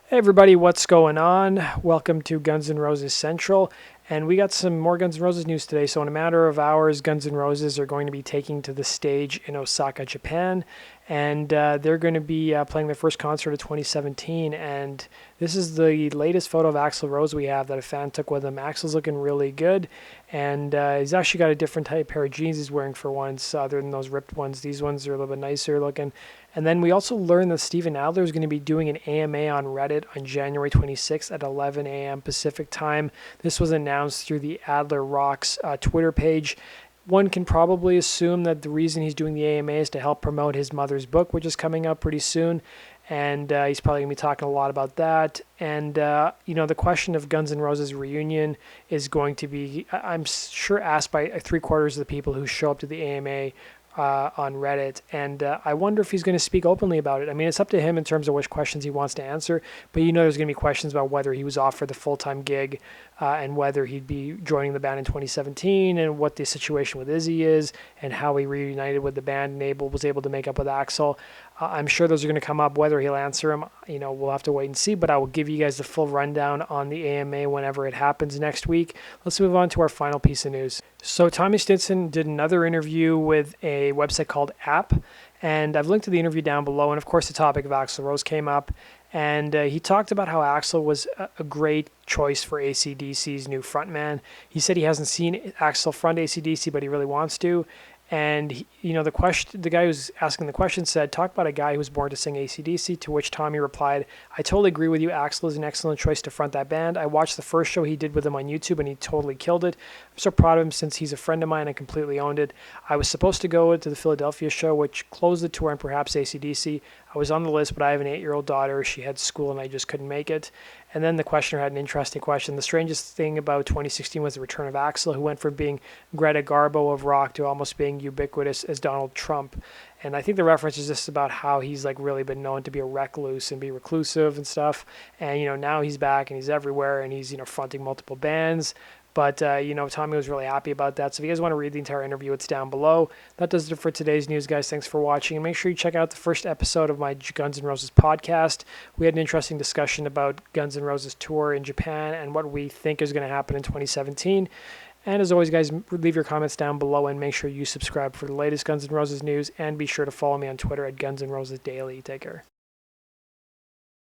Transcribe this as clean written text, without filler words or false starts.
Hey everybody, what's going on? Welcome to Guns N' Roses Central, and we got some more Guns N' Roses news today. So in a matter of hours, Guns N' Roses are going to be taking to the stage in Osaka, Japan, and they're going to be playing their first concert of 2017. And this is the latest photo of Axl Rose we have that a fan took with him. Axl's looking really good, and he's actually got a different type pair of jeans he's wearing for once, other than those ripped ones. These ones are a little bit nicer looking. And then we also learned that Steven Adler is going to be doing an AMA on Reddit on January 26th at 11 a.m. Pacific time. This was announced through the Adler Rocks Twitter page. One can probably assume that the reason he's doing the AMA is to help promote his mother's book, which is coming out pretty soon. And he's probably going to be talking a lot about that. And, the question of Guns N' Roses reunion is going to be, I'm sure, asked by 3/4 of the people who show up to the AMA on Reddit, and I wonder if he's going to speak openly about it. I mean, it's up to him in terms of which questions he wants to answer, but there's going to be questions about whether he was offered the full-time gig and whether he'd be joining the band in 2017 and what the situation with Izzy is and how he reunited with the band and was able to make up with Axl. I'm sure those are going to come up. Whether he'll answer them, we'll have to wait and see, but I will give you guys the full rundown on the AMA whenever it happens next week. Let's move on to our final piece of news. So Tommy Stinson did another interview with a website called App, and I've linked to the interview down below, and of course the topic of Axl Rose came up, and he talked about how Axl was a great choice for AC/DC's new frontman. He said he hasn't seen Axl front AC/DC, but he really wants to. And the guy who's asking the question said, talk about a guy who was born to sing AC/DC, to which Tommy replied, I totally agree with you. Axl is an excellent choice to front that band. I watched the first show he did with him on YouTube, and he totally killed it. I'm so proud of him since he's a friend of mine and completely owned it. I was supposed to go to the Philadelphia show, which closed the tour and perhaps AC/DC. I was on the list, but I have an 8-year-old daughter. She had school, and I just couldn't make it. And then the questioner had an interesting question. The strangest thing about 2016 was the return of Axl, who went from being Greta Garbo of rock to almost being ubiquitous as Donald Trump. And I think the reference is just about how he's really been known to be a recluse and be reclusive and stuff. And, now he's back and he's everywhere and he's, fronting multiple bands. But, Tommy was really happy about that. So if you guys want to read the entire interview, it's down below. That does it for today's news, guys. Thanks for watching. And make sure you check out the first episode of my Guns N' Roses podcast. We had an interesting discussion about Guns N' Roses tour in Japan and what we think is going to happen in 2017. And as always, guys, leave your comments down below and make sure you subscribe for the latest Guns N' Roses news. And be sure to follow me on Twitter at Guns N' Roses Daily. Take care.